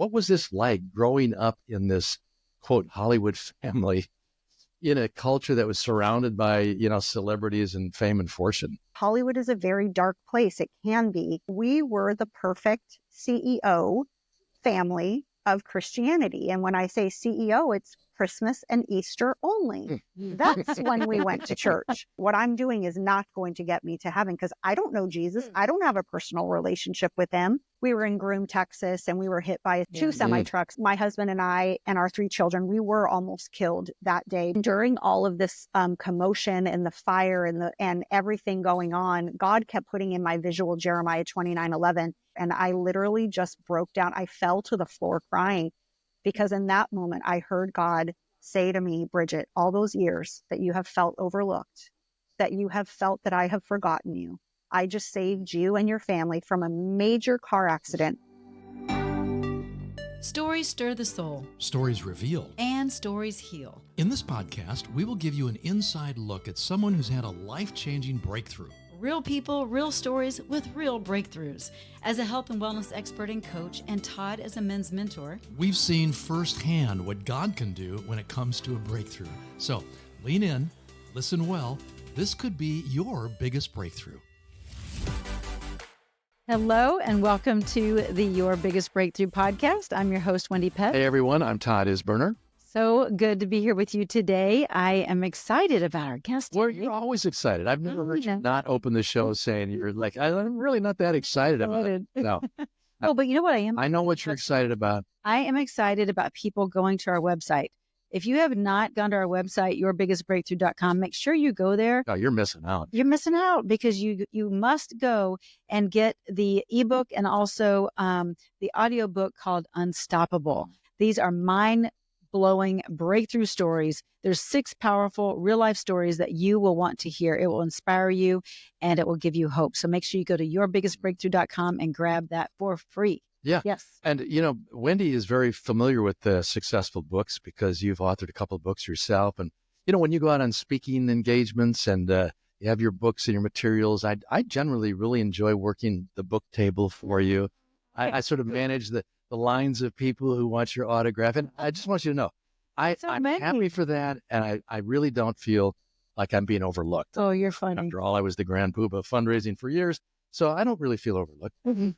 what was this like growing up in this, quote, Hollywood family in a culture that was surrounded by, celebrities and fame and fortune? Hollywood is a very dark place. It can be. We were the perfect CEO family of Christianity. And when I say CEO, it's Christmas and Easter only. That's when we went to church. What I'm doing is not going to get me to heaven because I don't know Jesus. I don't have a personal relationship with him. We were in Groom, Texas, and we were hit by two semi-trucks. My husband and I and our 3 children, we were almost killed that day. During all of this commotion and the fire and everything going on, God kept putting in my visual Jeremiah 29:11. And I literally just broke down. I fell to the floor crying because in that moment, I heard God say to me, Bridgette, all those years that you have felt overlooked, that you have felt that I have forgotten you, I just saved you and your family from a major car accident. Stories stir the soul. Stories reveal. And stories heal. In this podcast, we will give you an inside look at someone who's had a life-changing breakthrough. Real people, real stories with real breakthroughs. As a health and wellness expert and coach, and Todd as a men's mentor, we've seen firsthand what God can do when it comes to a breakthrough. So lean in, listen well. This could be your biggest breakthrough. Hello, and welcome to the Your Biggest Breakthrough podcast. I'm your host, Wendy Pett. Hey, everyone. I'm Todd Isberner. So good to be here with you today. I am excited about our guest today. Well, you're always excited. I've never heard you not open the show saying you're like, I'm really not that excited about it. No. Oh, but you know what I am? I know what you're excited about. I am excited about people going to our website. If you have not gone to our website, yourbiggestbreakthrough.com, make sure you go there. Oh, you're missing out. You're missing out because you must go and get the ebook and also the audiobook called Unstoppable. These are mind-blowing breakthrough stories. There's 6 powerful real-life stories that you will want to hear. It will inspire you and it will give you hope. So make sure you go to yourbiggestbreakthrough.com and grab that for free. Yeah. Yes. And, Wendy is very familiar with the successful books because you've authored a couple of books yourself. And, when you go out on speaking engagements and you have your books and your materials, I generally really enjoy working the book table for you. I sort of manage the lines of people who want your autograph. And I just want you to know, I'm happy for that. And I really don't feel like I'm being overlooked. Oh, you're funny. After all, I was the grand poobah of fundraising for years. So I don't really feel overlooked. Mm-hmm.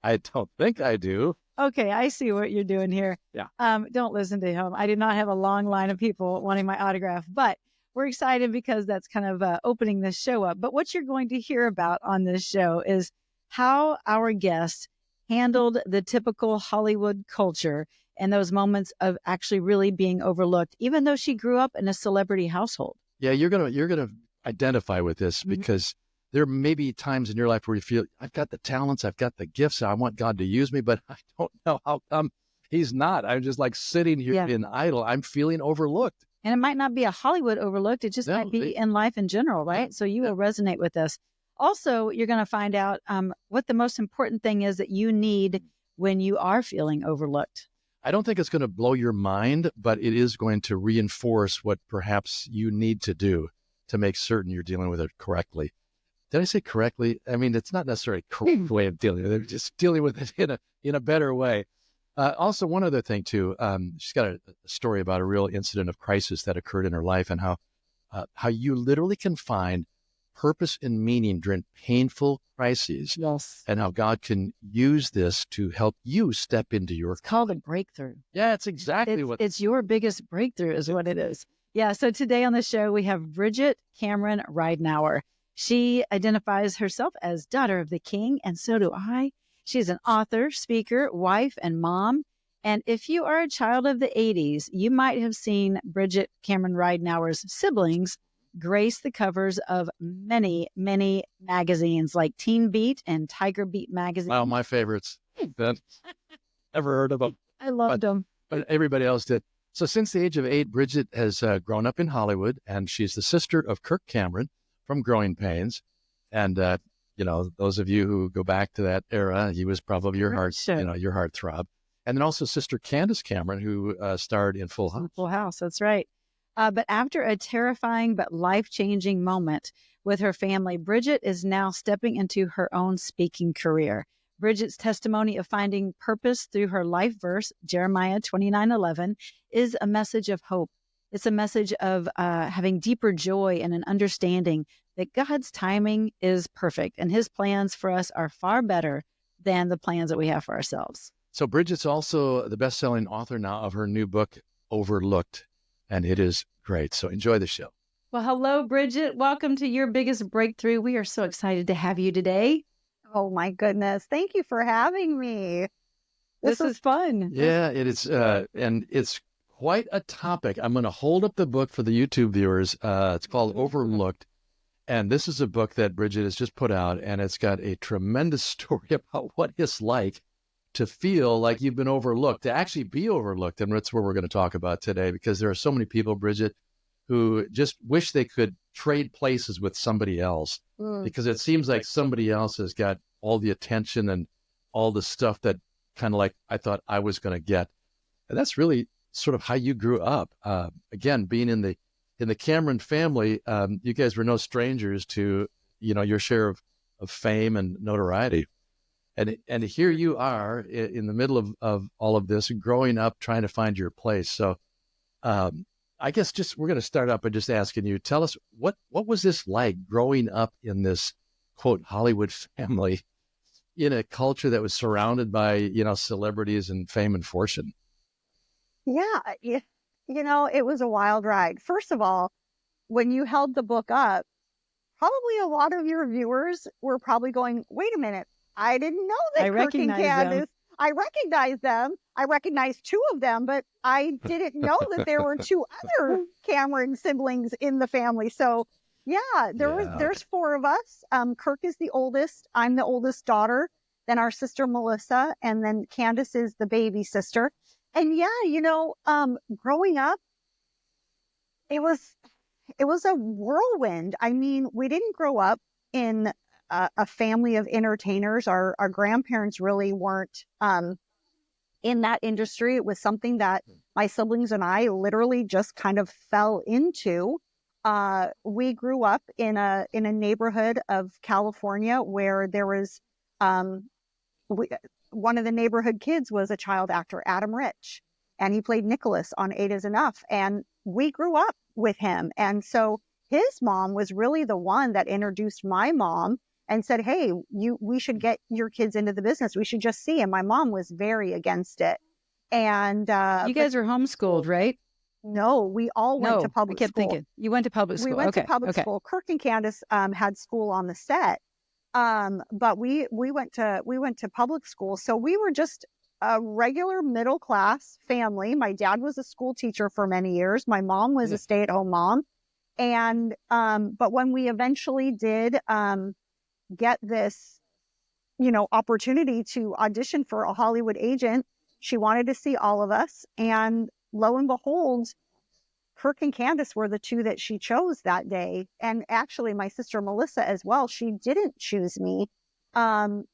I don't think I do. Okay, I see what you're doing here. Yeah. Don't listen to him. I did not have a long line of people wanting my autograph, but we're excited because that's kind of opening this show up. But what you're going to hear about on this show is how our guest handled the typical Hollywood culture and those moments of actually really being overlooked, even though she grew up in a celebrity household. Yeah, you're gonna identify with this because there may be times in your life where you feel, I've got the talents, I've got the gifts, I want God to use me, but I don't know how come he's not. I'm just like sitting here in idle. I'm feeling overlooked. And it might not be a Hollywood overlooked. It just might be in life in general, right? So you will resonate with this. Also, you're going to find out what the most important thing is that you need when you are feeling overlooked. I don't think it's going to blow your mind, but it is going to reinforce what perhaps you need to do to make certain you're dealing with it correctly. Did I say correctly? I mean, it's not necessarily a correct way of dealing with it, just dealing with it in a better way. Also, one other thing, too, she's got a story about a real incident of crisis that occurred in her life and how you literally can find purpose and meaning during painful crises. Yes. And how God can use this to help you step into your... It's called a breakthrough. Yeah, it's exactly what... It's your biggest breakthrough is what it is. Yeah, so today on the show, we have Bridgette Cameron Ridenour. She identifies herself as daughter of the King, and so do I. She's an author, speaker, wife, and mom. And if you are a child of the 80s, you might have seen Bridgette Cameron Ridenour's siblings grace the covers of many, many magazines like Teen Beat and Tiger Beat magazine. Wow, my favorites. Never heard of them. I loved them. But everybody else did. So since the age of 8, Bridgette has grown up in Hollywood, and she's the sister of Kirk Cameron from Growing Pains. And, those of you who go back to that era, he was probably your heartthrob. And then also Sister Candace Cameron, who starred in Full House. Full House, that's right. But after a terrifying but life-changing moment with her family, Bridgette is now stepping into her own speaking career. Bridgette's testimony of finding purpose through her life verse, Jeremiah 29:11, is a message of hope. It's a message of having deeper joy and an understanding that God's timing is perfect and his plans for us are far better than the plans that we have for ourselves. So Bridgette's also the best-selling author now of her new book, Overlooked, and it is great. So enjoy the show. Well, hello, Bridgette. Welcome to Your Biggest Breakthrough. We are so excited to have you today. Oh my goodness. Thank you for having me. This is fun. Yeah, it is. And it's quite a topic. I'm going to hold up the book for the YouTube viewers. It's called Overlooked. And this is a book that Bridgette has just put out, and it's got a tremendous story about what it's like to feel like you've been overlooked, to actually be overlooked. And that's what we're going to talk about today, because there are so many people, Bridgette, who just wish they could trade places with somebody else, because it seems like somebody else has got all the attention and all the stuff that kind of like I thought I was going to get. And that's really sort of how you grew up. Again, being in the Cameron family, you guys were no strangers to, your share of fame and notoriety. And here you are in the middle of all of this, growing up, trying to find your place. So I guess we're going to start up by just asking you, tell us, what was this like growing up in this, quote, Hollywood family in a culture that was surrounded by, celebrities and fame and fortune? Yeah, it was a wild ride. First of all, when you held the book up, probably a lot of your viewers were probably going, wait a minute, I didn't know that Kirk and Candace. I recognized them. I recognized two of them, but I didn't know that there were two other Cameron siblings in the family. So yeah, there's four of us. Kirk is the oldest. I'm the oldest daughter. Then our sister Melissa, and then Candace is the baby sister. And yeah, growing up, it was a whirlwind. I mean, we didn't grow up in a family of entertainers. Our grandparents really weren't in that industry. It was something that my siblings and I literally just kind of fell into. We grew up in a neighborhood of California where there was one of the neighborhood kids was a child actor, Adam Rich, and he played Nicholas on Eight Is Enough. And we grew up with him. And so his mom was really the one that introduced my mom and said, hey, we should get your kids into the business. We should just see. And my mom was very against it. And you guys were homeschooled, right? No, we all went to public school. I kept thinking you went to public school. We went to public school. Kirk and Candace had school on the set. But we went to public school. So we were just a regular middle class family. My dad was a school teacher for many years. My mom was a stay-at-home mom. And, but when we eventually did, get this, opportunity to audition for a Hollywood agent, she wanted to see all of us. And lo and behold, Kirk and Candace were the two that she chose that day. And actually my sister Melissa as well, she didn't choose me. And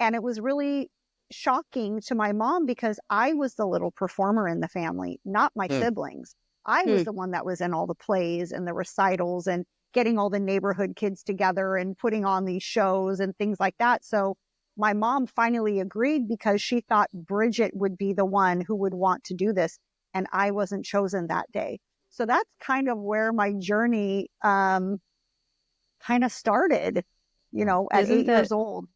it was really shocking to my mom because I was the little performer in the family, not my siblings. I was the one that was in all the plays and the recitals and getting all the neighborhood kids together and putting on these shows and things like that. So my mom finally agreed because she thought Bridgette would be the one who would want to do this. And I wasn't chosen that day. So that's kind of where my journey kind of started, at 8 years old.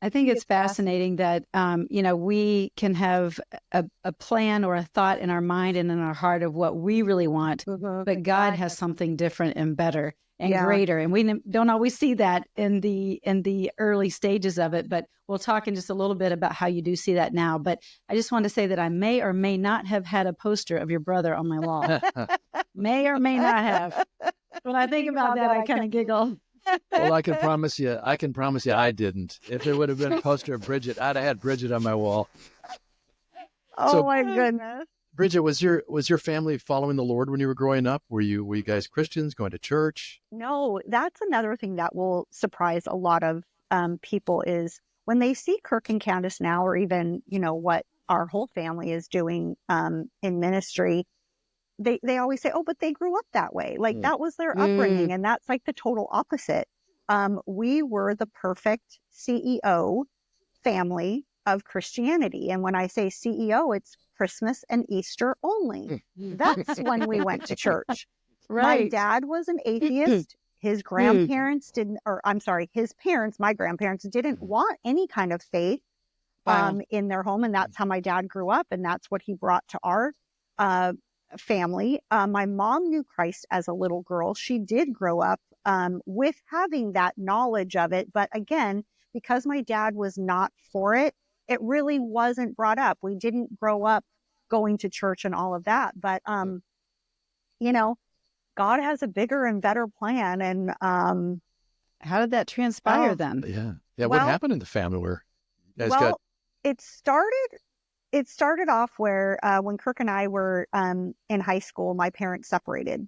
I think it's fascinating that, we can have a plan or a thought in our mind and in our heart of what we really want, but God has something different and better and greater. And we don't always see that in the early stages of it, but we'll talk in just a little bit about how you do see that now. But I just want to say that I may or may not have had a poster of your brother on my wall. May or may not have. When I think about that, I kind of giggle. Well, I can promise you I didn't. If there would have been a poster of Bridgette, I'd have had Bridgette on my wall. Oh my goodness. Bridgette, was your family following the Lord when you were growing up? Were you guys Christians, going to church? No, that's another thing that will surprise a lot of people is when they see Kirk and Candace now, or even, what our whole family is doing in ministry, they always say, oh, but they grew up that way. Like that was their upbringing. And that's like the total opposite. We were the perfect CEO family of Christianity. And when I say CEO, it's Christmas and Easter only. That's when we went to church. My dad was an atheist. His grandparents didn't, or I'm sorry, his parents, my grandparents, didn't want any kind of faith in their home. And that's how my dad grew up. And that's what he brought to our family. My mom knew Christ as a little girl. She did grow up with having that knowledge of it. But again, because my dad was not for it, it really wasn't brought up. We didn't grow up going to church and all of that. But, you know, God has a bigger and better plan. And how did that transpire then? Yeah. Yeah. Well, what happened in the family where you guys well, got? it started off where when Kirk and I were in high school, my parents separated,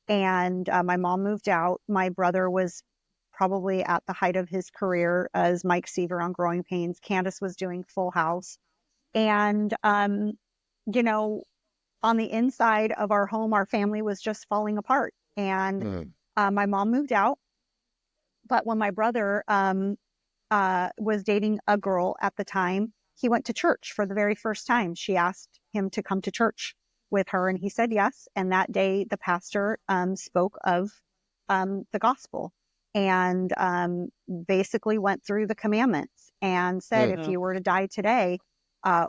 and my mom moved out. My brother was probably at the height of his career as Mike Seaver on Growing Pains. Candace was doing Full House, and you know, on the inside of our home, our family was just falling apart. And my mom moved out. But when my brother was dating a girl at the time, he went to church for the very first time. She asked him to come to church with her, and he said yes. And that day, the pastor spoke of the gospel and basically went through the commandments and said, if you were to die today,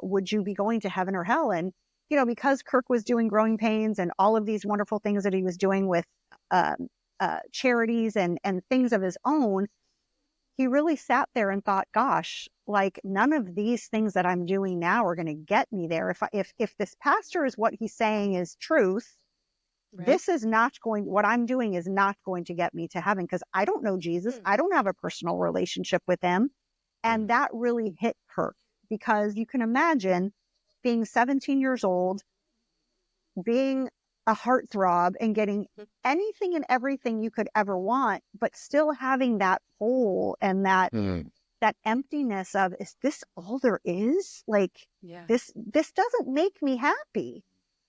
would you be going to heaven or hell? And you know, because Kirk was doing Growing Pains and all of these wonderful things that he was doing with charities and things of his own, he really sat there and thought, gosh, like none of these things that I'm doing now are going to get me there. If this pastor is what he's saying is truth, this is not going, what I'm doing is not going to get me to heaven because I don't know Jesus. I don't have a personal relationship with him. And that really hit Kirk because you can imagine being 17 years old, being a heartthrob and getting anything and everything you could ever want, but still having that hole and that emptiness of, is this all there is? Like, this doesn't make me happy.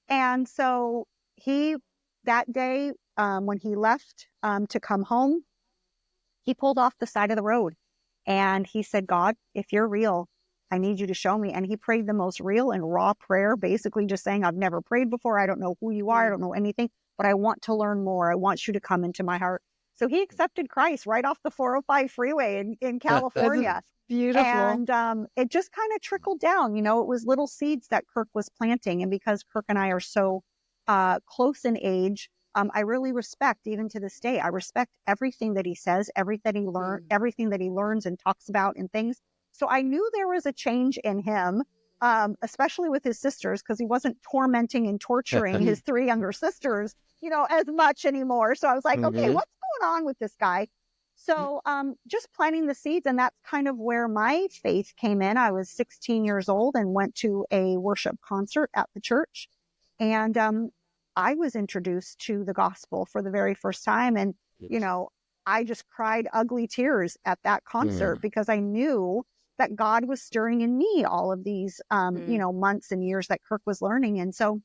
And so that day, when he left to come home, he pulled off the side of the road and he said, God, if you're real, I need you to show me. And he prayed the most real and raw prayer, basically just saying, I've never prayed before. I don't know who you are. I don't know anything, but I want to learn more. I want you to come into my heart. So he accepted Christ right off the 405 freeway in California. Beautiful. And it just kind of trickled down. You know, it was little seeds that Kirk was planting. And because Kirk and I are so close in age, I really respect, even to this day, I respect everything that he says, everything that he learns and talks about and things. So I knew there was a change in him, especially with his sisters, because he wasn't tormenting and torturing his three younger sisters, you know, as much anymore. So I was like, okay, what's going on with this guy? So just planting the seeds. And that's kind of where my faith came in. I was 16 years old and went to a worship concert at the church. And I was introduced to the gospel for the very first time. And, you know, I just cried ugly tears at that concert because I knew that God was stirring in me all of these, you know, months and years that Kirk was learning. And so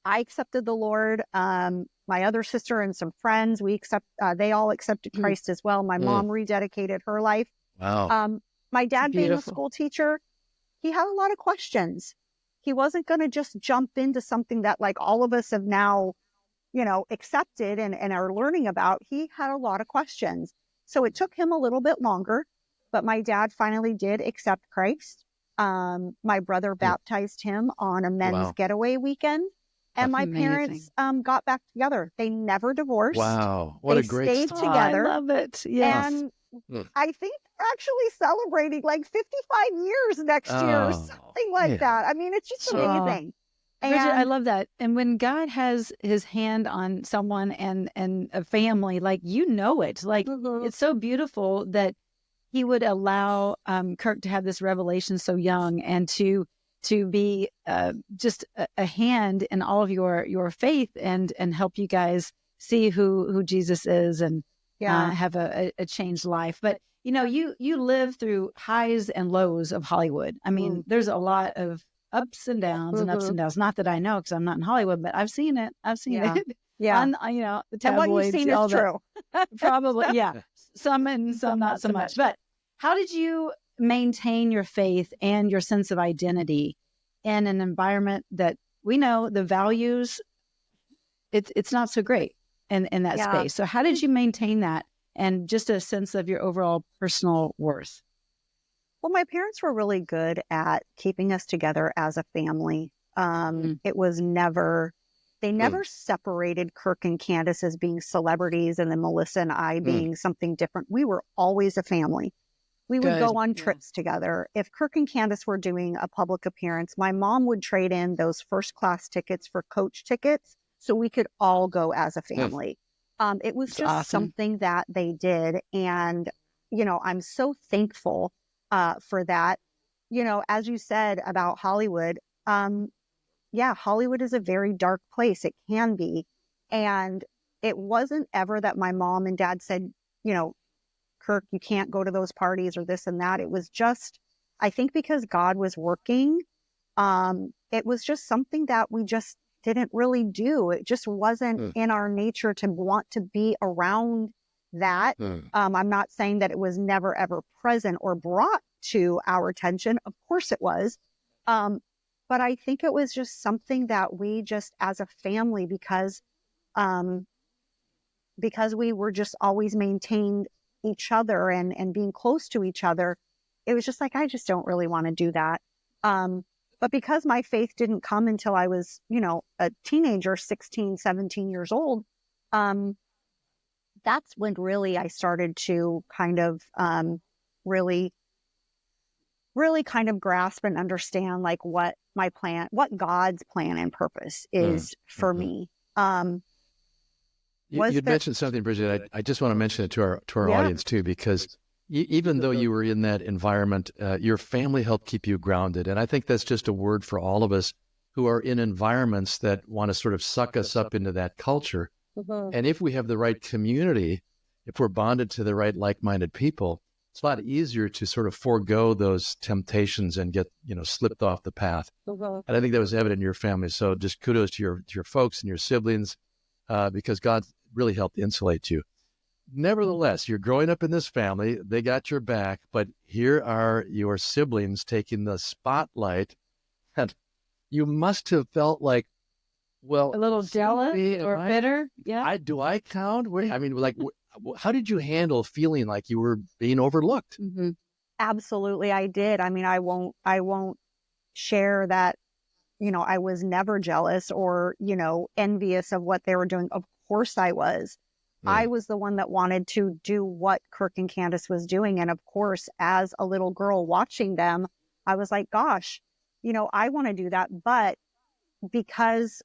I accepted the Lord. My other sister and some friends, they all accepted Christ as well. My mom rededicated her life. Wow. My dad being a school teacher, he had a lot of questions. He wasn't going to just jump into something that like all of us have now, you know, accepted and are learning about. He had a lot of questions. So it took him a little bit longer. But my dad finally did accept Christ. My brother baptized him on a men's getaway weekend. And my parents got back together. They never divorced. Wow. What a great stayed story. together. I love it. Yes. And I think they're actually celebrating like 55 years next year or something like that. I mean, it's just amazing. Bridgette, I love that. And when God has his hand on someone and a family, like, you know it. Like, it's so beautiful that he would allow Kirk to have this revelation so young and to be just a hand in all of your faith and help you guys see who Jesus is and have a changed life. But, you know, you live through highs and lows of Hollywood. I mean, there's a lot of ups and downs and ups and downs. Not that I know because I'm not in Hollywood, but I've seen it. it. Yeah. On, you know, the tabloids. And what you've seen is true. Probably, yeah. Some and some not so much. But how did you maintain your faith and your sense of identity in an environment that we know the values, it's not so great in that Yeah. space. So how did you maintain that and just a sense of your overall personal worth? Well, my parents were really good at keeping us together as a family. It was never, they never separated Kirk and Candace as being celebrities and then Melissa and I being something different. We were always a family. We would Good. go on trips together. If Kirk and Candace were doing a public appearance, my mom would trade in those first class tickets for coach tickets so we could all go as a family. It was That's just awesome. something that they did. And, you know, I'm so thankful for that. You know, as you said about Hollywood, yeah, Hollywood is a very dark place. It can be. And it wasn't ever that my mom and dad said, you know, Kirk, you can't go to those parties or this and that. It was just, I think because God was working, it was just something that we just didn't really do. It just wasn't in our nature to want to be around that. I'm not saying that it was never ever present or brought to our attention. Of course it was. But I think it was just something that we just as a family, because we were just always maintained each other and being close to each other, it was just like, I just don't really want to do that. But because my faith didn't come until I was, you know, a teenager, 16, 17 years old, that's when really I started to kind of really kind of grasp and understand like what my plan, what God's plan and purpose is for me. You'd mentioned something, Bridgette. I just want to mention it to our Yeah. audience too, because even though you were in that environment, your family helped keep you grounded. And I think that's just a word for all of us who are in environments that want to sort of suck us up into that culture. And if we have the right community, if we're bonded to the right like-minded people, it's a lot easier to sort of forego those temptations and get, you know, slipped off the path. And I think that was evident in your family. So just kudos to your folks and your siblings, because God really helped insulate you. Nevertheless, you're growing up in this family. They got your back, but here are your siblings taking the spotlight. And you must have felt like, well, A little jealous or I- bitter? Yeah. do I count? I mean, like, how did you handle feeling like you were being overlooked? Absolutely, I did. I mean, I won't share that, you know, I was never jealous or, you know, envious of what they were doing. Of course I was. I was the one that wanted to do what Kirk and Candace was doing. And of course, as a little girl watching them, I was like, gosh, you know, I want to do that. But because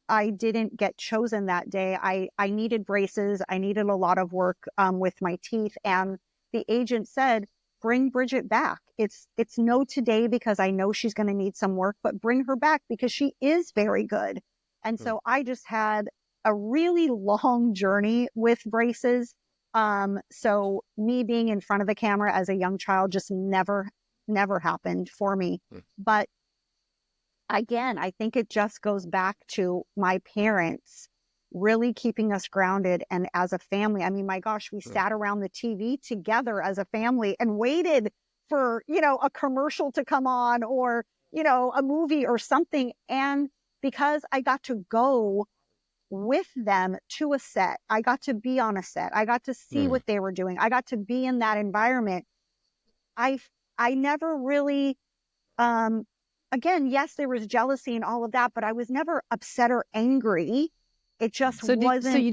I didn't get chosen that day, I needed braces. I needed a lot of work with my teeth. And the agent said, bring Bridgette back. It's no today because I know she's going to need some work, but bring her back because she is very good. And so I just had a really long journey with braces. So me being in front of the camera as a young child just never happened for me. But again, I think it just goes back to my parents really keeping us grounded and as a family. I mean, my gosh, we sat around the TV together as a family and waited for, you know, a commercial to come on or, you know, a movie or something. And because I got to go with them to a set, I got to be on a set, I got to see what they were doing, I got to be in that environment. I never really, again, yes, there was jealousy and all of that, but I was never upset or angry. It just wasn't. So you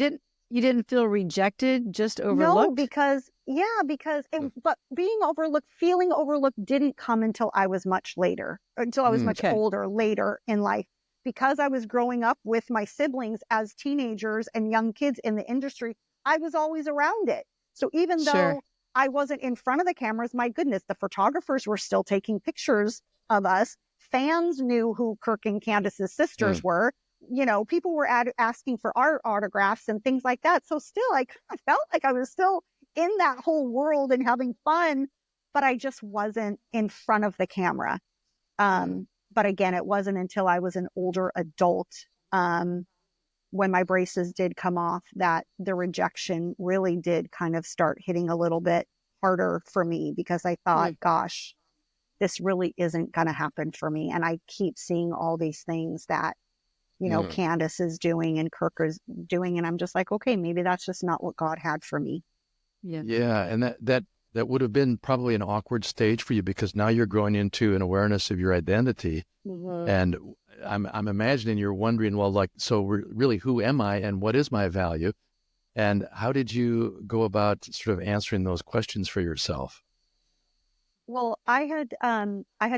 didn't feel rejected, just overlooked? No, because but being overlooked, feeling overlooked didn't come until I was much later, until I was much older, later in life. Because I was growing up with my siblings as teenagers and young kids in the industry, I was always around it. So even though I wasn't in front of the cameras, my goodness, the photographers were still taking pictures of us. Fans knew who Kirk and Candace's sisters were. You know, people were asking for our autographs and things like that. So still, I kind of felt like I was still in that whole world and having fun, but I just wasn't in front of the camera. But again, it wasn't until I was an older adult, when my braces did come off, that the rejection really did kind of start hitting a little bit. harder for me because I thought, gosh, this really isn't going to happen for me. And I keep seeing all these things that, Candace is doing and Kirk is doing. And I'm just like, okay, maybe that's just not what God had for me. Yeah. And that would have been probably an awkward stage for you because now you're growing into an awareness of your identity. And I'm imagining you're wondering, well, like, so really, who am I and what is my value? And how did you go about sort of answering those questions for yourself? Well, I had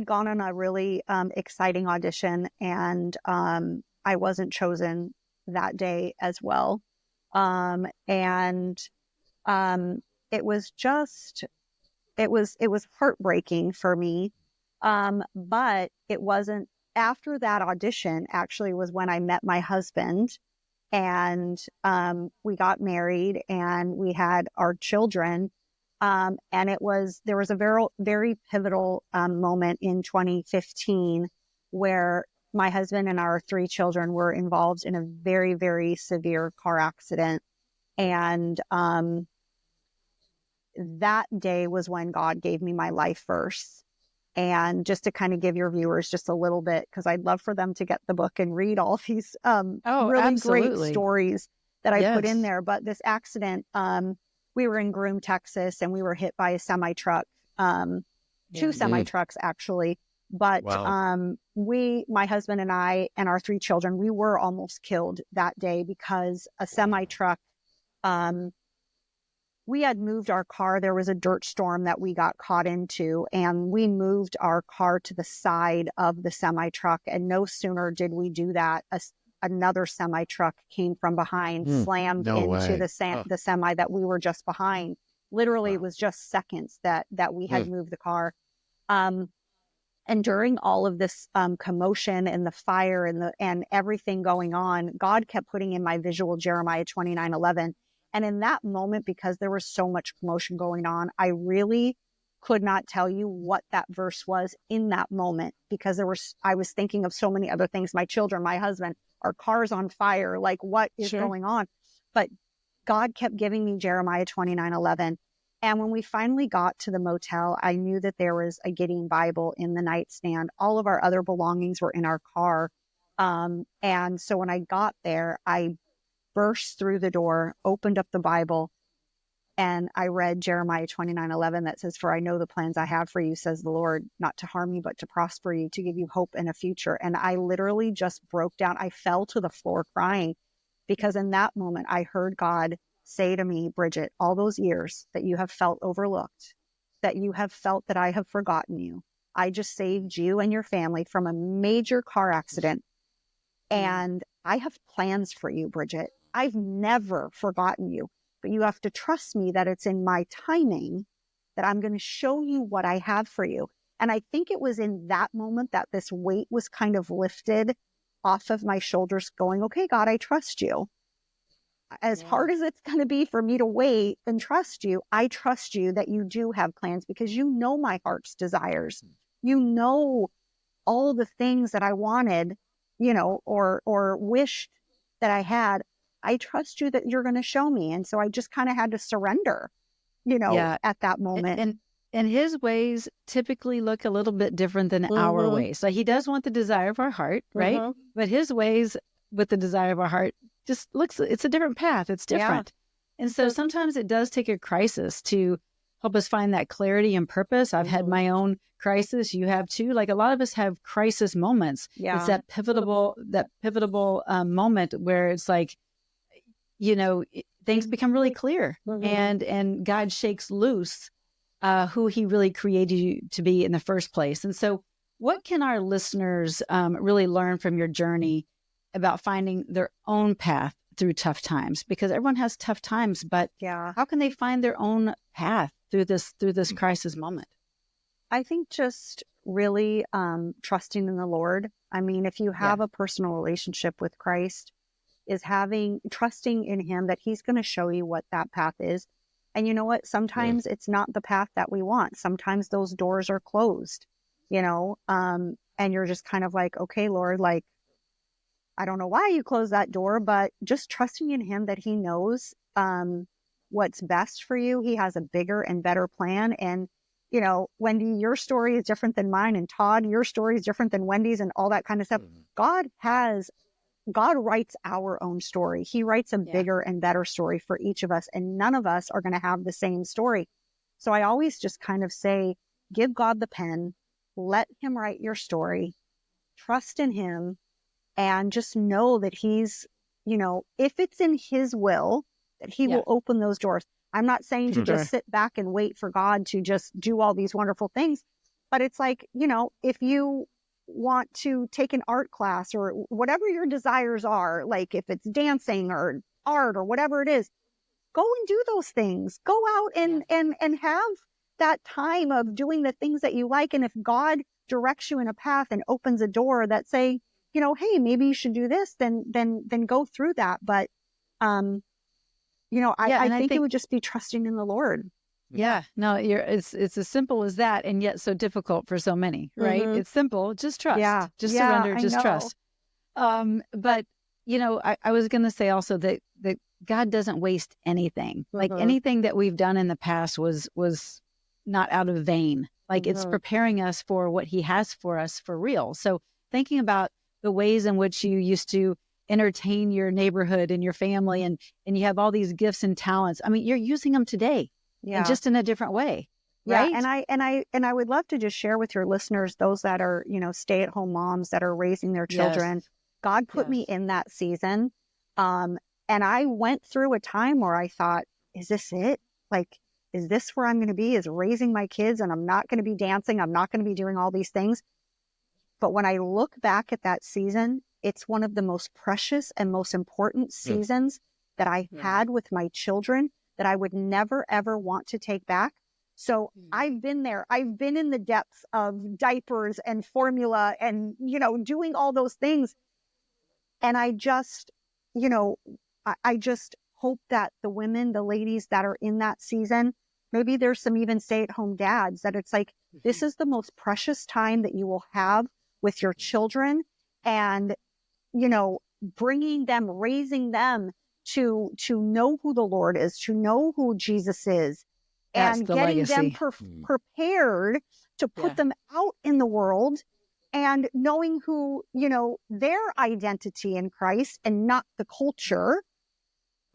gone on a really exciting audition, and I wasn't chosen that day as well. And it was just it was heartbreaking for me. But it wasn't after that audition. Actually, was when I met my husband, and we got married, and we had our children. And there was a very, very pivotal moment in 2015 where my husband and our 3 children were involved in a very, very severe car accident. And that day was when God gave me my life verse. And just to kind of give your viewers just a little bit, because I'd love for them to get the book and read all these really great stories that I put in there. But this accident, we were in Groom, Texas, and we were hit by a semi-truck, 2 semi-trucks actually. But my husband and I and our 3 children, we were almost killed that day because a semi-truck, we had moved our car. There was a dirt storm that we got caught into, and we moved our car to the side of the semi-truck. And no sooner did we do that, another semi-truck came from behind, slammed into the semi that we were just behind. Literally, it was just seconds that we had moved the car. And during all of this commotion and the fire and everything going on, God kept putting in my visual Jeremiah 29:11. And in that moment, because there was so much commotion going on, I really could not tell you what that verse was in that moment, because I was thinking of so many other things, my children, my husband, our car's on fire, like what is going on? But God kept giving me Jeremiah 29:11. And when we finally got to the motel, I knew that there was a Gideon Bible in the nightstand. All of our other belongings were in our car. And so when I got there, I burst through the door, opened up the Bible, and I read Jeremiah 29:11 that says, "For I know the plans I have for you, says the Lord, not to harm you, but to prosper you, to give you hope and a future." And I literally just broke down. I fell to the floor crying, because in that moment, I heard God say to me, "Bridgette, all those years that you have felt overlooked, that you have felt that I have forgotten you, I just saved you and your family from a major car accident. And I have plans for you, Bridgette. I've never forgotten you, but you have to trust me that it's in my timing that I'm going to show you what I have for you." And I think it was in that moment that this weight was kind of lifted off of my shoulders, going, "Okay, God, I trust you. As hard as it's going to be for me to wait and trust you, I trust you that you do have plans, because you know my heart's desires. You know all the things that I wanted, or wished that I had. I trust you that you're going to show me." And so I just kind of had to surrender, at that moment. And his ways typically look a little bit different than our ways. So he does want the desire of our heart, right? But his ways with the desire of our heart just it's a different path. It's different. Yeah. And so sometimes it does take a crisis to help us find that clarity and purpose. I've had my own crisis. You have too. Like, a lot of us have crisis moments. Yeah. It's that pivotal moment where it's like, things become really clear, and God shakes loose who he really created you to be in the first place. And so what can our listeners really learn from your journey about finding their own path through tough times? Because everyone has tough times, but how can they find their own path through this crisis moment? I think just really trusting in the Lord. I mean, if you have a personal relationship with Christ, is trusting in him that he's going to show you what that path is. And you know what? Sometimes it's not the path that we want. Sometimes those doors are closed, and you're just kind of like, "Okay, Lord, like, I don't know why you closed that door," but just trusting in him that he knows what's best for you. He has a bigger and better plan. And, you know, Wendy, your story is different than mine. And Todd, your story is different than Wendy's and all that kind of stuff. God writes our own story. He writes a bigger and better story for each of us. And none of us are going to have the same story. So I always just kind of say, give God the pen, let him write your story, trust in him, and just know that he's, you know, if it's in his will, that he will open those doors. I'm not saying to just sit back and wait for God to just do all these wonderful things, but it's like, you know, if you want to take an art class or whatever your desires are, like if it's dancing or art or whatever it is, go and do those things. Go out and have that time of doing the things that you like. And if God directs you in a path and opens a door that say, you know, hey, maybe you should do this, then go through that. But, you know, I think it would just be trusting in the Lord. Yeah, no, it's as simple as that, and yet so difficult for so many, right? It's simple, just trust, just surrender, just trust. But you know, I was going to say also that God doesn't waste anything. Like anything that we've done in the past was not out of vain. Like it's preparing us for what He has for us for real. So thinking about the ways in which you used to entertain your neighborhood and your family, and you have all these gifts and talents. I mean, you're using them today. And just in a different way. Right. Yeah. And I would love to just share with your listeners, those that are, you know, stay-at-home moms that are raising their children. God put me in that season. And I went through a time where I thought, is this it? Like, is this where I'm going to be, is raising my kids, and I'm not going to be dancing. I'm not going to be doing all these things. But when I look back at that season, it's one of the most precious and most important seasons that I had with my children, that I would never, ever want to take back. So I've been there. I've been in the depths of diapers and formula and, you know, doing all those things. And I just, you know, I just hope that the women, the ladies that are in that season, maybe there's some even stay-at-home dads, that it's like, this is the most precious time that you will have with your children, and, you know, bringing them, raising them to know who the Lord is, to know who Jesus is, and getting them prepared to put them out in the world, and knowing who, you know, their identity in Christ and not the culture.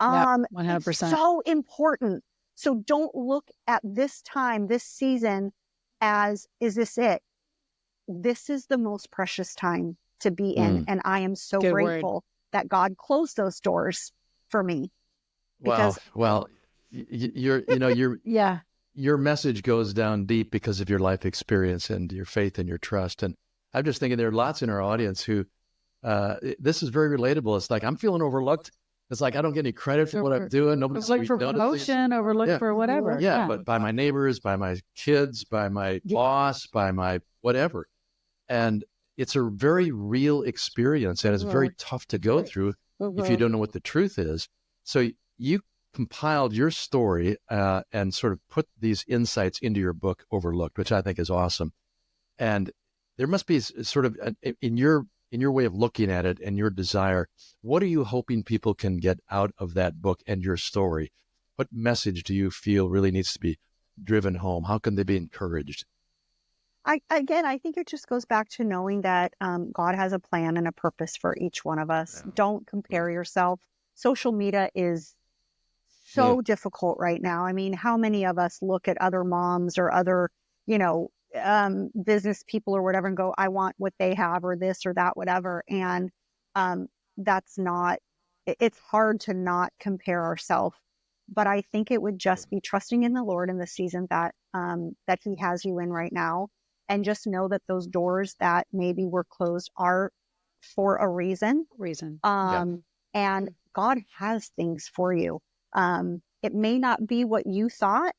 100%. It's so important. So don't look at this time, this season as, is this it? This is the most precious time to be in. And I am so grateful that God closed those doors for me. Because well, your message goes down deep because of your life experience and your faith and your trust. And I'm just thinking there are lots in our audience who, this is very relatable. It's like, I'm feeling overlooked. It's like, I don't get any credit for what I'm doing. Nobody's overlooked for promotion, overlooked for whatever. But by my neighbors, by my kids, by my boss, by my whatever. And it's a very real experience, and it's very tough to go through if you don't know what the truth is. So you compiled your story and sort of put these insights into your book, Overlooked, which I think is awesome. And there must be sort of, in your way of looking at it and your desire, what are you hoping people can get out of that book and your story? What message do you feel really needs to be driven home? How can they be encouraged? I think it just goes back to knowing that God has a plan and a purpose for each one of us. Don't compare yourself. Social media is so difficult right now. I mean, how many of us look at other moms or other, you know, business people or whatever and go, I want what they have, or this or that, whatever. And that's not, it's hard to not compare ourselves. But I think it would just be trusting in the Lord in the season that He has you in right now. And just know that those doors that maybe were closed are for a reason. And God has things for you. It may not be what you thought.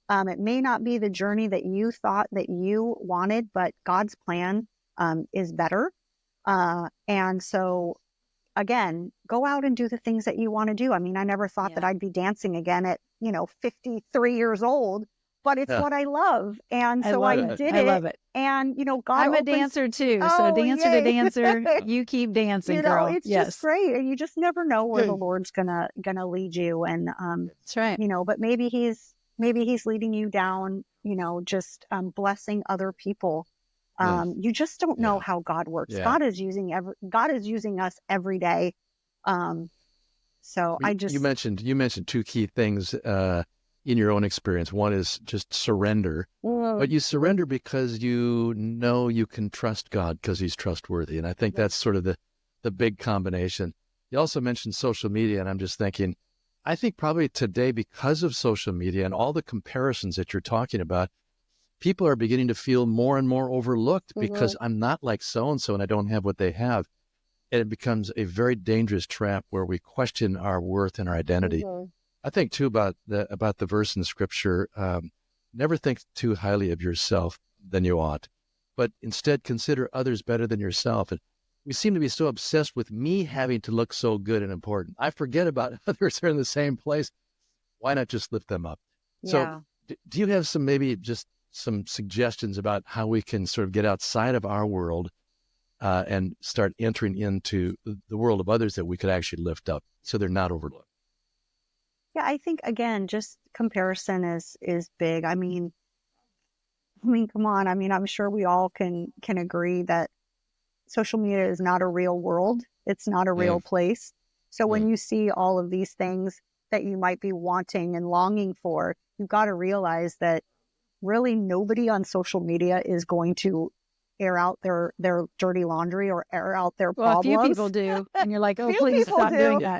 It may not be the journey that you thought that you wanted, but God's plan is better. And so, again, go out and do the things that you want to do. I mean, I never thought that I'd be dancing again at, 53 years old. but it's what I love. And so I did I it. love it. And, God I'm a opens, dancer too. So oh, dancer to yay. dancer, you keep dancing, girl. It's yes. just great. And you just never know where the Lord's gonna lead you. And, That's right. but maybe he's leading you down, just, blessing other people. You just don't know how God works. Yeah. God is using us every day. So you mentioned two key things in your own experience. One is just surrender, but you surrender because you know you can trust God because he's trustworthy. And I think that's sort of the big combination. You also mentioned social media, and I'm just thinking, I think probably today, because of social media and all the comparisons that you're talking about, people are beginning to feel more and more overlooked because I'm not like so-and-so and I don't have what they have. And it becomes a very dangerous trap where we question our worth and our identity. I think too about the verse in Scripture, never think too highly of yourself than you ought, but instead consider others better than yourself. And we seem to be so obsessed with me having to look so good and important. I forget about others who are in the same place. Why not just lift them up? Yeah. So do you have some suggestions about how we can sort of get outside of our world and start entering into the world of others that we could actually lift up so they're not overlooked? Yeah, I think, again, just comparison is big. I mean, come on. I mean, I'm sure we all can agree that social media is not a real world. It's not a real place. So when you see all of these things that you might be wanting and longing for, you've got to realize that really nobody on social media is going to air out their dirty laundry or air out their problems. Well, a few people do. And you're like, oh, Few please people stop do, doing that.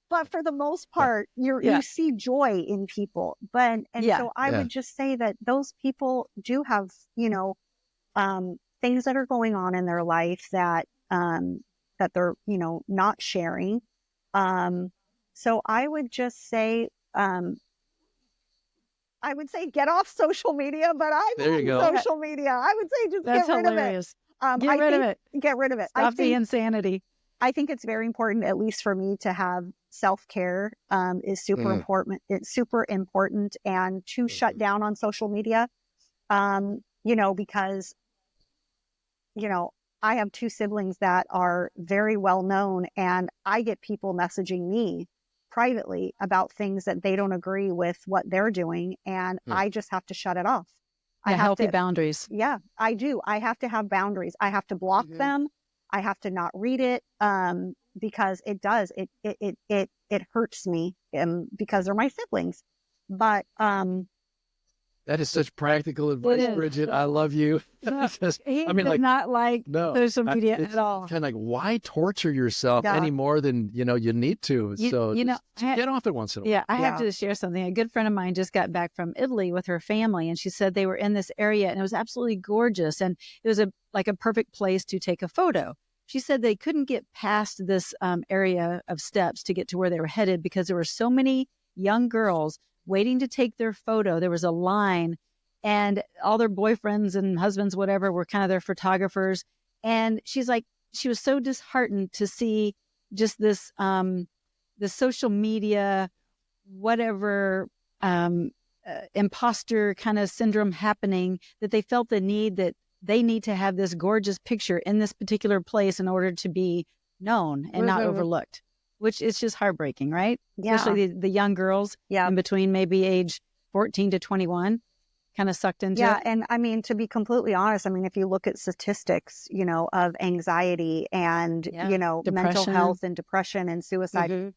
But for the most part, you see joy in people. So I would just say that those people do have, things that are going on in their life that they're, not sharing. So I would just say, get off social media, but I'm on social media. I would say just That's get rid hilarious. of it. Get rid of it. Get rid of it. Stop the insanity. I think it's very important, at least for me, to have self-care is super important. It's super important, and to shut down on social media, because, I have two siblings that are very well known, and I get people messaging me privately about things that they don't agree with what they're doing, and I just have to shut it off. Yeah, healthy boundaries. Yeah, I do. I have to have boundaries. I have to block them. I have to not read it because it hurts me because they're my siblings. But that is such practical advice, Bridgette. I love you. He does not like social media at all. Kind of like, why torture yourself any more than you need to? Get off it once in a while. Yeah, I have to share something. A good friend of mine just got back from Italy with her family, and she said they were in this area, and it was absolutely gorgeous, and it was a perfect place to take a photo. She said they couldn't get past this area of steps to get to where they were headed because there were so many young girls waiting to take their photo. There was a line, and all their boyfriends and husbands, whatever, were kind of their photographers. And she's like, she was so disheartened to see just this, the social media, whatever, imposter kind of syndrome happening, that they felt the need that they need to have this gorgeous picture in this particular place in order to be known and not overlooked. Which is just heartbreaking, right? Yeah. Especially the young girls in between maybe age 14 to 21 kind of sucked into it. Yeah. And I mean, to be completely honest, if you look at statistics, of anxiety and, mental health and depression and suicide,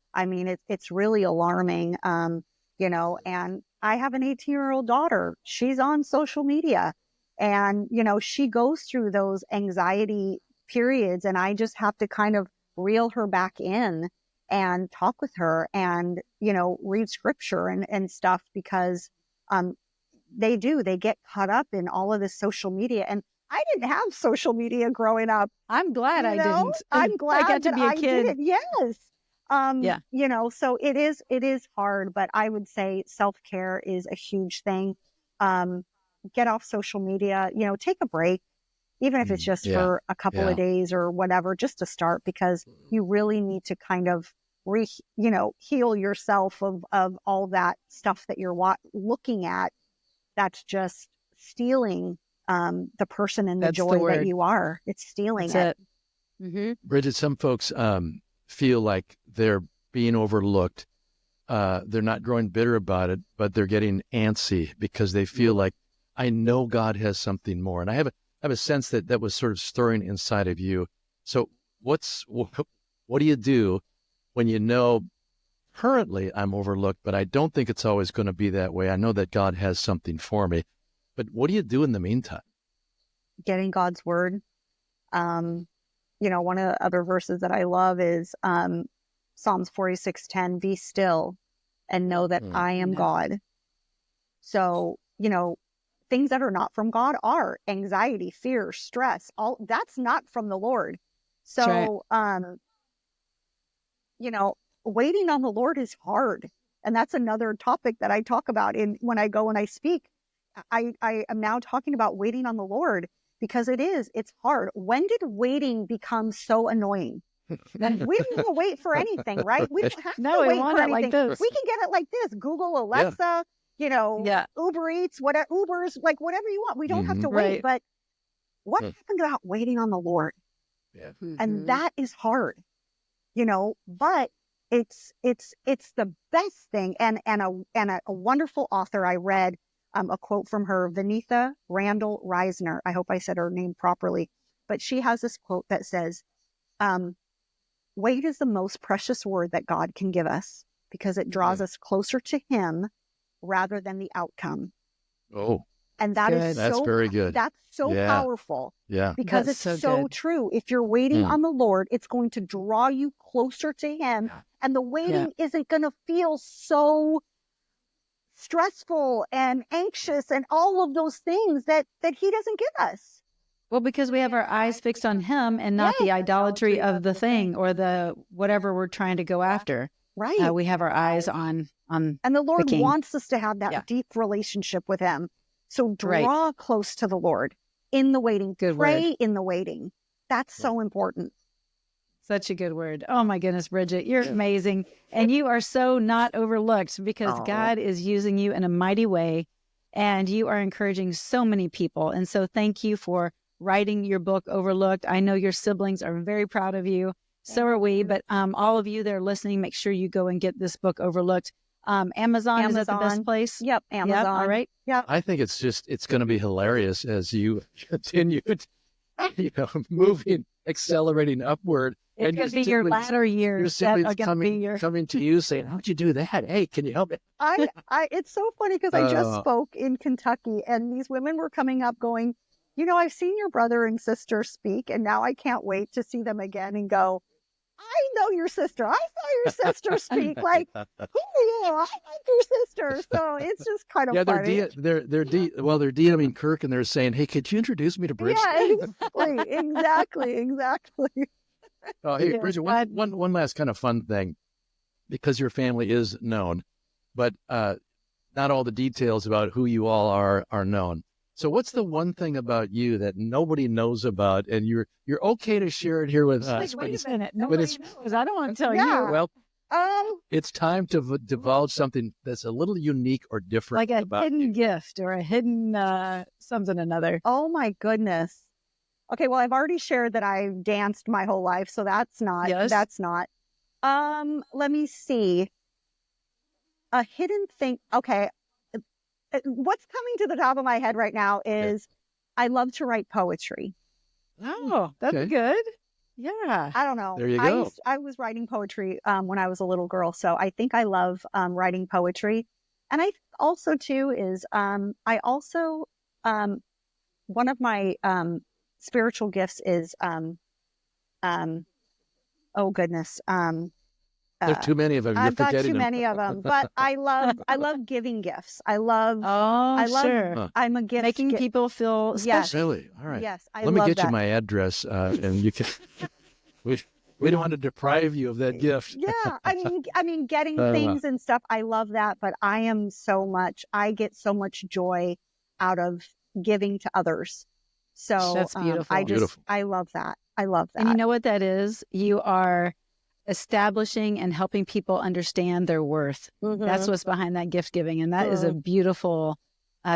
it's really alarming, and I have an 18-year-old daughter. She's on social media and, she goes through those anxiety periods, and I just have to kind of reel her back in and talk with her and, read scripture and stuff, because they get caught up in all of this social media. And I didn't have social media growing up. I'm glad I didn't. I'm glad I got to be a kid. did. Yes. So it is hard, but I would say self-care is a huge thing. Get off social media, take a break, even if it's just for a couple of days or whatever, just to start, because you really need to kind of heal yourself of all that stuff that you're looking at that's just stealing the person and the That's the joy word. that you are. It's stealing That's it. Mm-hmm. Bridgette, some folks feel like they're being overlooked. They're not growing bitter about it, but they're getting antsy because they feel like, I know God has something more. And I have a sense that was sort of stirring inside of you. So what do you do when you know currently I'm overlooked, but I don't think it's always going to be that way? I know that God has something for me, but what do you do in the meantime? Getting God's word. One of the other verses that I love is Psalms 46:10, be still and know that I am God. So, things that are not from God are anxiety, fear, stress, all that's not from the Lord. So, waiting on the Lord is hard. And that's another topic that I talk about when I go and I speak. I am now talking about waiting on the Lord because it's hard. When did waiting become so annoying? We don't even wait for anything, right? We don't have to wait for anything. Like this. We can get it like this. Google, Alexa, Uber Eats, whatever, Ubers, like whatever you want. We don't have to wait. But what happened about waiting on the Lord? Yeah. And that is hard, but it's the best thing. And a wonderful author I read, a quote from her, Vinitha Randall Reisner. I hope I said her name properly, but she has this quote that says, wait is the most precious word that God can give us because it draws us closer to him rather than the outcome. Oh, and that's very good. That's so powerful. Yeah. Because that's it's so true. If you're waiting on the Lord, it's going to draw you closer to him. And the waiting isn't going to feel so stressful and anxious and all of those things that he doesn't give us. Well, because we have our eyes fixed on him and not the idolatry of the thing or the whatever we're trying to go after. Right. We have our eyes on and the Lord King. wants us to have that deep relationship with him. So draw close to the Lord in the waiting. Pray in the waiting. That's so important. Such a good word. Oh my goodness, Bridgette, you're amazing. And you are so not overlooked because God is using you in a mighty way and you are encouraging so many people. And so thank you for writing your book, Overlooked. I know your siblings are very proud of you. So are we. But all of you that are listening, make sure you go and get this book, Overlooked. Amazon, is that the best place? Yep, Amazon. Yep, all right. Yep. I think it's going to be hilarious as you continue, moving, accelerating upward. It could be your latter years that are going to be your... coming to you saying, how'd you do that? Hey, can you help me? It's so funny because I just spoke in Kentucky and these women were coming up going, I've seen your brother and sister speak and now I can't wait to see them again and go, I know your sister. I saw your sister speak. Like, who are you? I like your sister. So it's just kind of funny. They're DMing Kirk and they're saying, hey, could you introduce me to Bridgette? Yeah, exactly. Oh, hey, Bridgette, one last kind of fun thing, because your family is known, but not all the details about who you all are known. So what's the one thing about you that nobody knows about, and you're okay to share it here with us? Wait a minute. Nobody knows. I don't want to tell you. Well, it's time to divulge something that's a little unique or different. Like a hidden gift or a hidden something another. Oh, my goodness. Okay, well, I've already shared that I've danced my whole life, so that's not. Yes. That's not. Let me see. A hidden thing. Okay. What's coming to the top of my head right now is I love to write poetry. Oh, that's good. Yeah. I don't know. There you go. I was writing poetry when I was a little girl, so I think I love writing poetry. And I also, too, is I also, one of my spiritual gifts is, oh, goodness. There's too many of them. I've got too many of them, but I love giving gifts. I'm a gift. Making people feel special. Yes. Really? All right. Yes. Let me get you my address, and you can, we don't want to deprive you of that gift. Yeah. I mean, getting things and stuff. I love that, but I get so much joy out of giving to others. So that's beautiful. I love that. I love that. And you know what that is? You are establishing and helping people understand their worth. Mm-hmm. That's what's behind that gift giving. And that is a beautiful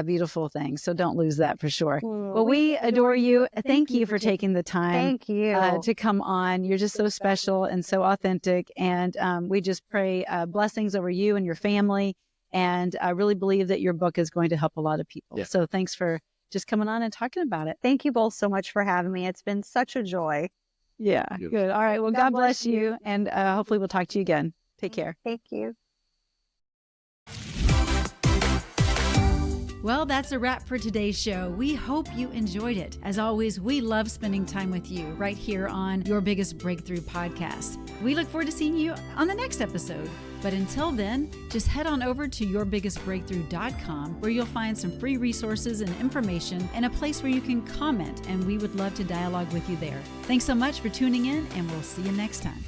beautiful thing. So don't lose that for sure. Well, we adore you. Thank you for taking the time Thank you. to come on. You're just so special and so authentic. And we just pray blessings over you and your family. And I really believe that your book is going to help a lot of people. Yeah. So thanks for just coming on and talking about it. Thank you both so much for having me. It's been such a joy. Yeah, good. All right. Well, God bless you. And hopefully we'll talk to you again. Take care. Thank you. Well, that's a wrap for today's show. We hope you enjoyed it. As always, we love spending time with you right here on Your Biggest Breakthrough podcast. We look forward to seeing you on the next episode. But until then, just head on over to yourbiggestbreakthrough.com where you'll find some free resources and information and a place where you can comment, and we would love to dialogue with you there. Thanks so much for tuning in, and we'll see you next time.